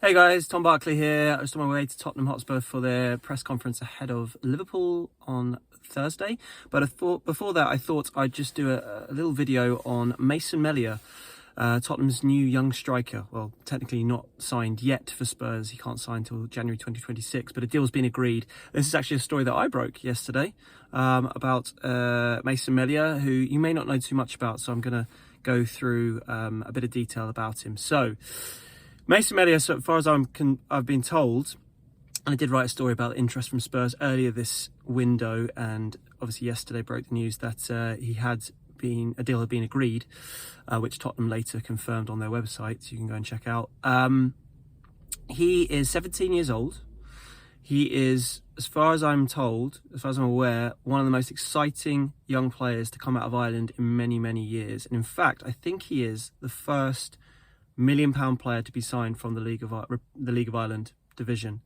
Hey guys, Tom Barclay here. I was on my way to Tottenham Hotspur for their press conference ahead of Liverpool on Thursday. But before that, I thought I'd just do a little video on Mason Melia, Tottenham's new young striker. Well, technically not signed yet for Spurs. He can't sign until January 2026, but a deal's been agreed. This is actually a story that I broke yesterday about Mason Melia, who you may not know too much about, so I'm going to go through a bit of detail about him. So, Mason Melia, so far as I've been told, and I did write a story about interest from Spurs earlier this window, and obviously yesterday broke the news that a deal had been agreed, which Tottenham later confirmed on their website, so you can go and check out. He is 17 years old. He is, as far as I'm told, as far as I'm aware, one of the most exciting young players to come out of Ireland in many, many years. And in fact, I think he is the first £1 million player to be signed from the League of Ireland division.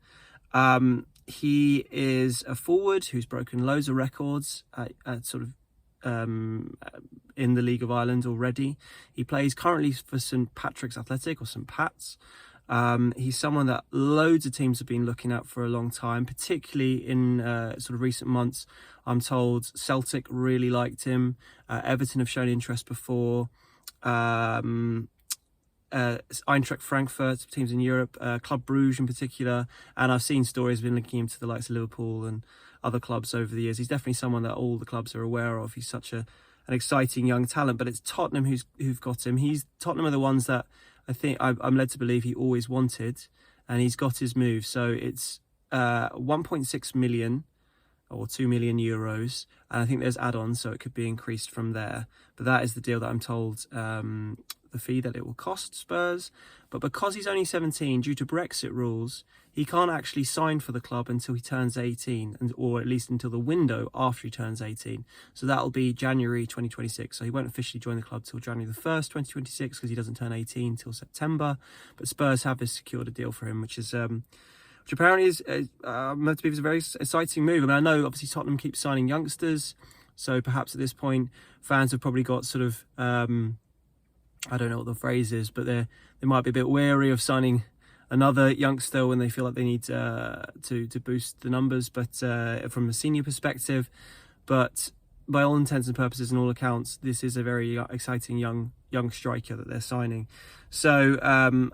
He is a forward who's broken loads of records in the League of Ireland already. He plays currently for St Patrick's Athletic, or St Pat's. He's someone that loads of teams have been looking at for a long time, particularly in recent months. I'm told Celtic really liked him. Everton have shown interest before. Eintracht Frankfurt, teams in Europe, Club Bruges in particular, and I've seen stories been linking him to the likes of Liverpool and other clubs over the years. He's definitely someone that all the clubs are aware of. He's such an exciting young talent, but it's Tottenham who've got him. Tottenham are the ones that I think I'm led to believe he always wanted, and he's got his move. So it's 1.6 million or 2 million euros, and I think there's add-ons, so it could be increased from there. But that is the deal that I'm told, the fee that it will cost Spurs. But because he's only 17, due to Brexit rules, he can't actually sign for the club until he turns 18, or at least until the window after he turns 18. So that'll be January 2026. So he won't officially join the club till January the 1st, 2026, because he doesn't turn 18 till September. But Spurs have secured a deal for him, which apparently is meant to be a very exciting move. I mean, I know obviously Tottenham keeps signing youngsters, so perhaps at this point fans have probably got sort of I don't know what the phrase is, but they might be a bit wary of signing another youngster when they feel like they need to boost the numbers, but from a senior perspective. But by all intents and purposes and all accounts, this is a very exciting young striker that they're signing. So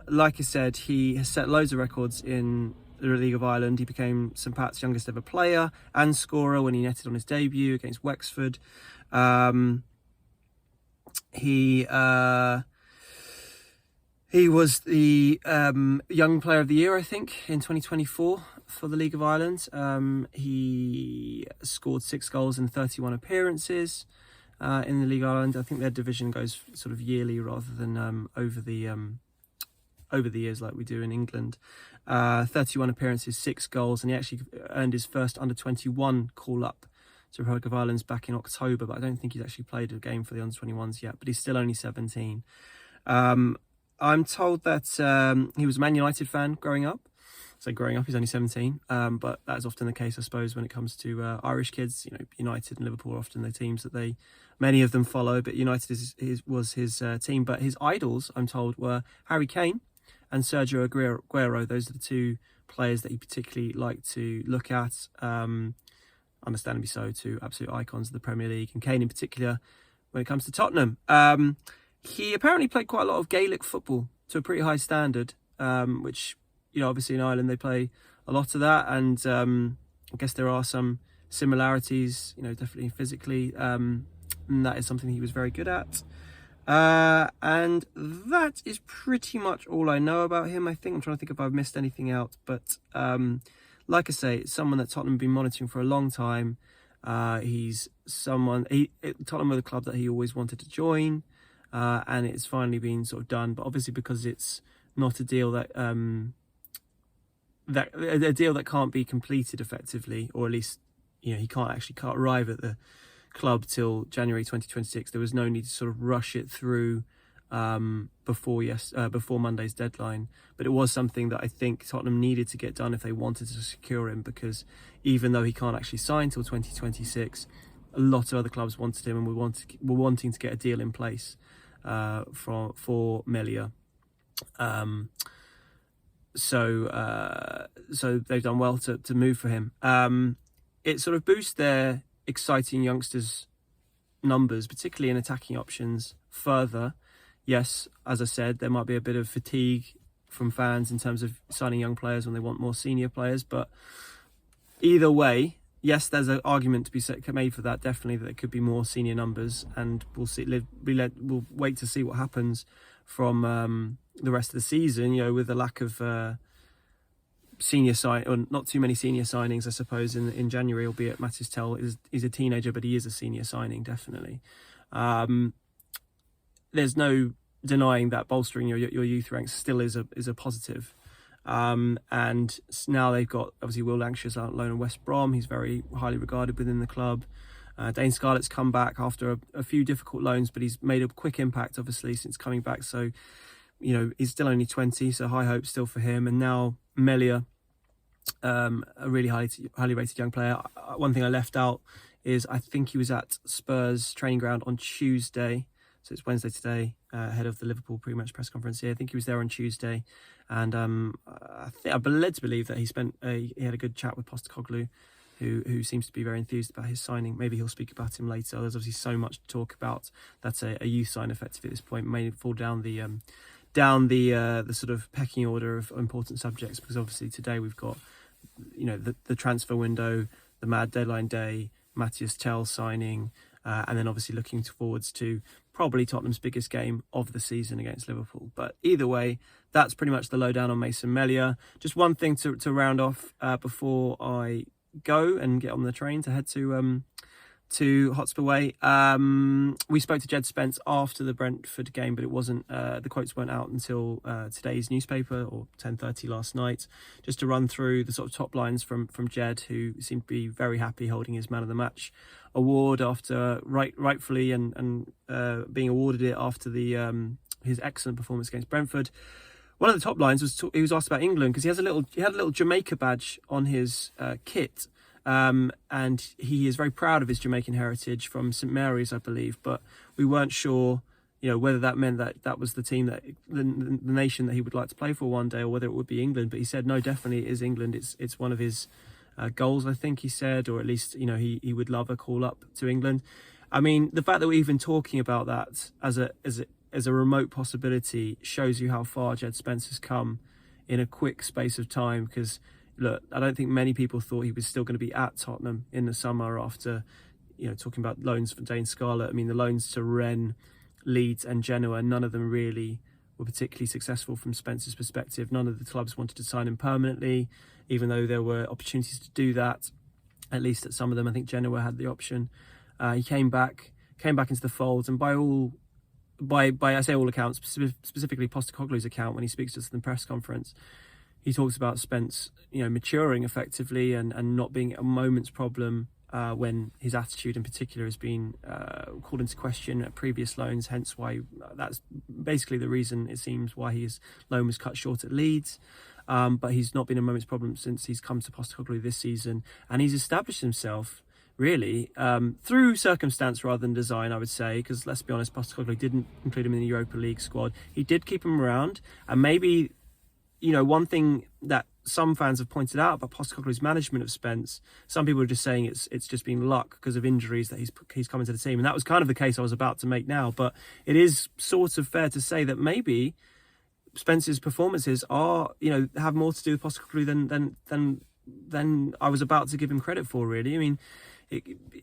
like I said, he has set loads of records in the League of Ireland. He became St Pat's youngest ever player and scorer when he netted on his debut against Wexford. He was the Young Player of the Year, I think, in 2024 for the League of Ireland. He scored 6 goals in 31 appearances in the League of Ireland. I think their division goes sort of yearly rather than over the years like we do in England. 31 appearances, 6 goals, and he actually earned his first under-21 call-up to Republic of Ireland back in October, but I don't think he's actually played a game for the under-21s yet, but he's still only 17. I'm told that he was a Man United fan growing up. So growing up, he's only 17, but that's often the case, I suppose, when it comes to Irish kids. You know, United and Liverpool are often the teams that many of them follow, but United was his team. But his idols, I'm told, were Harry Kane and Sergio Aguero. Those are the two players that he particularly liked to look at. Understandably so, two absolute icons of the Premier League, and Kane in particular when it comes to Tottenham. He apparently played quite a lot of Gaelic football to a pretty high standard, which, obviously in Ireland they play a lot of that, and I guess there are some similarities, definitely physically, and that is something he was very good at. And that is pretty much all I know about him. I'm trying to think if I've missed anything out, but like I say, it's someone that Tottenham have been monitoring for a long time. He's someone, Tottenham were the club that he always wanted to join, and it's finally been sort of done. But obviously, because it's not a deal that can't be completed effectively, or at least he can't arrive at the club till January 2026. There was no need to sort of rush it through before Monday's deadline, but it was something that I think Tottenham needed to get done if they wanted to secure him, because even though he can't actually sign till 2026, a lot of other clubs wanted him and were wanting to get a deal in place for Melia. so they've done well to move for him. It sort of boosts their exciting youngsters' numbers, particularly in attacking options, further. Yes, as I said, there might be a bit of fatigue from fans in terms of signing young players when they want more senior players, but either way, yes, there's an argument to be made for that, definitely, that it could be more senior numbers, and we'll see. We'll wait to see what happens from the rest of the season. With the lack of or not too many senior signings, I suppose, in January. Albeit Matis Tel is a teenager, but he is a senior signing, definitely. There's no denying that bolstering your youth ranks still is a positive. And now they've got, obviously, Will Lancashire's out on loan in West Brom. He's very highly regarded within the club. Dane Scarlett's come back after a few difficult loans, but he's made a quick impact, obviously, since coming back. So, he's still only 20, so high hopes still for him. And now Melia, a really highly rated young player. One thing I left out is I think he was at Spurs training ground on Tuesday. So it's Wednesday today, ahead of the Liverpool pre-match press conference here. I think he was there on Tuesday, and I'm led to believe that he had a good chat with Postecoglou, who seems to be very enthused about his signing. Maybe he'll speak about him later. There's obviously so much to talk about. That's a youth sign, effectively, at this point. May fall down the sort of pecking order of important subjects, because obviously today we've got the transfer window, the mad deadline day, Matthias Tel signing, and then obviously looking forwards to probably Tottenham's biggest game of the season against Liverpool. But either way, that's pretty much the lowdown on Mason Melia. Just one thing to round off before I go and get on the train to head to Hotspur Way. We spoke to Jed Spence after the Brentford game, but it wasn't. The quotes weren't out until today's newspaper, or 10:30 last night. Just to run through the sort of top lines from Jed, who seemed to be very happy holding his Man of the Match award after rightfully and being awarded it after his excellent performance against Brentford. One of the top lines was he was asked about England, because he had a little Jamaica badge on his kit. And he is very proud of his Jamaican heritage from St Mary's, I believe, but we weren't sure, whether that meant that was the team that the nation that he would like to play for one day, or whether it would be England. But he said, no, definitely it is England. It's one of his goals, I think he said, or at least, he would love a call up to England. I mean, the fact that we're even talking about that as a remote possibility shows you how far Jed Spence has come in a quick space of time, because look, I don't think many people thought he was still going to be at Tottenham in the summer after, talking about loans for Dane Scarlett. I mean, the loans to Rennes, Leeds and Genoa, none of them really were particularly successful from Spence's perspective. None of the clubs wanted to sign him permanently, even though there were opportunities to do that, at least at some of them. I think Genoa had the option. He came back into the fold, and by I say all accounts, specifically Postecoglou's account, when he speaks to us in the press conference, he talks about Spence, maturing effectively and not being a moment's problem when his attitude in particular has been called into question at previous loans. Hence why that's basically the reason, it seems, why his loan was cut short at Leeds. But he's not been a moment's problem since he's come to Postecoglou this season, and he's established himself really through circumstance rather than design, I would say, because let's be honest, Postecoglou didn't include him in the Europa League squad. He did keep him around, and maybe, one thing that some fans have pointed out about Postecoglou's management of Spence, some people are just saying it's just been luck because of injuries that he's come into the team, and that was kind of the case I was about to make now. But it is sort of fair to say that maybe Spence's performances are, have more to do with Postecoglou than I was about to give him credit for, really. I mean,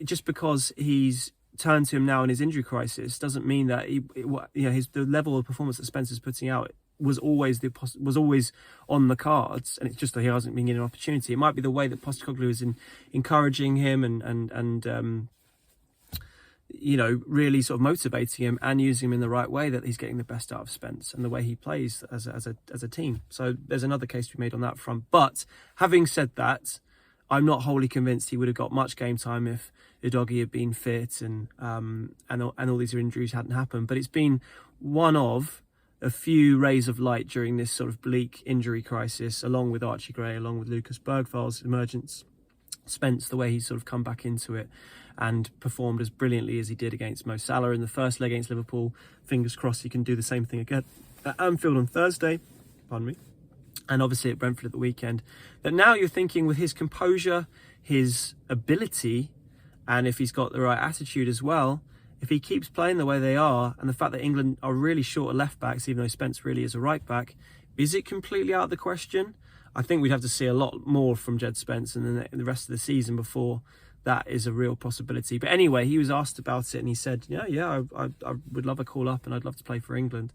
just because he's turned to him now in his injury crisis doesn't mean that the level of performance that Spencer's putting out was always on the cards, and it's just that he hasn't been given an opportunity. It might be the way that Postecoglou is encouraging him and really sort of motivating him and using him in the right way, that he's getting the best out of Spence and the way he plays as a team. So there's another case to be made on that front. But having said that, I'm not wholly convinced he would have got much game time if Udogie had been fit and all these injuries hadn't happened. But it's been one of a few rays of light during this sort of bleak injury crisis, along with Archie Gray, along with Lucas Bergvall's emergence. Spence, the way he's sort of come back into it and performed as brilliantly as he did against Mo Salah in the first leg against Liverpool. Fingers crossed he can do the same thing again at Anfield on Thursday. Pardon me. and obviously at Brentford at the weekend, that now you're thinking with his composure, his ability, and if he's got the right attitude as well, if he keeps playing the way they are, and the fact that England are really short of left backs, even though Spence really is a right back, is it completely out of the question? I think we'd have to see a lot more from Jed Spence in the rest of the season before that is a real possibility. But anyway, he was asked about it and he said, I would love a call up and I'd love to play for England.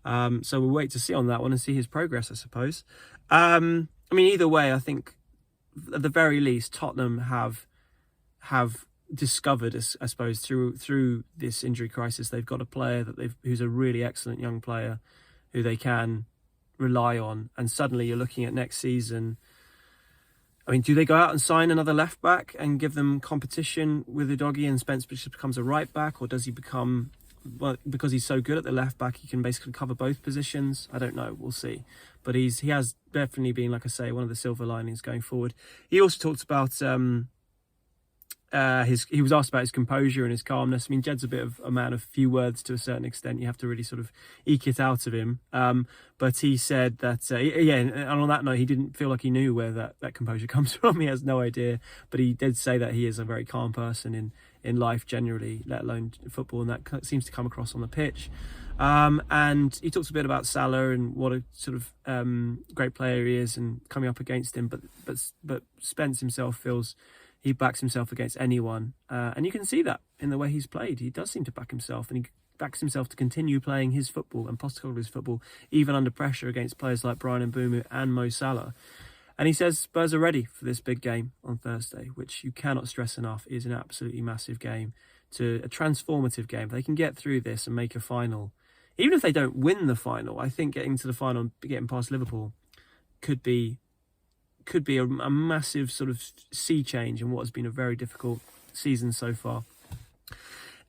So we'll wait to see on that one and see his progress, I suppose. I mean, either way, I think at the very least, Tottenham have discovered, I suppose, through this injury crisis, they've got a player who's a really excellent young player who they can rely on. And suddenly you're looking at next season. I mean, do they go out and sign another left back and give them competition with Udogie and Spence just becomes a right back, or does he become, well, because he's so good at the left back, he can basically cover both positions? I don't know. We'll see. But he has definitely been, like I say, one of the silver linings going forward. He also talked about he was asked about his composure and his calmness. I mean, Jed's a bit of a man of few words to a certain extent. You have to really sort of eke it out of him. But he said that, and on that note, he didn't feel like he knew where that composure comes from. He has no idea. But he did say that he is a very calm person in life generally, let alone football, and that seems to come across on the pitch. And he talks a bit about Salah and what a sort of great player he is and coming up against him. But Spence himself feels he backs himself against anyone. And you can see that in the way he's played. He does seem to back himself, and he backs himself to continue playing his football and Postecoglou's football, even under pressure against players like Bryan Mbeumo and Mo Salah. And he says Spurs are ready for this big game on Thursday, which you cannot stress enough is an absolutely massive game, a transformative game. If they can get through this and make a final, even if they don't win the final, I think getting to the final and getting past Liverpool could be a massive sort of sea change in what has been a very difficult season so far.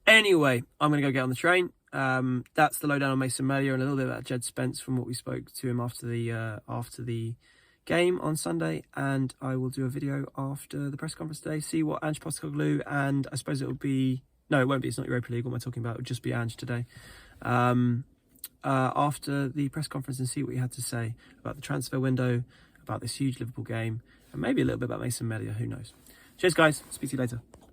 Anyway, I'm going to go get on the train. That's the lowdown on Mason Melia and a little bit about Jed Spence from what we spoke to him after the game on Sunday. And I will do a video after the press conference today, see what Ange Postecoglou, and I suppose it won't be, it's not Europa League, what am I talking about? It would just be Ange today. After the press conference, and see what he had to say about the transfer window, about this huge Liverpool game, and maybe a little bit about Mason Melia, who knows. Cheers guys, speak to you later.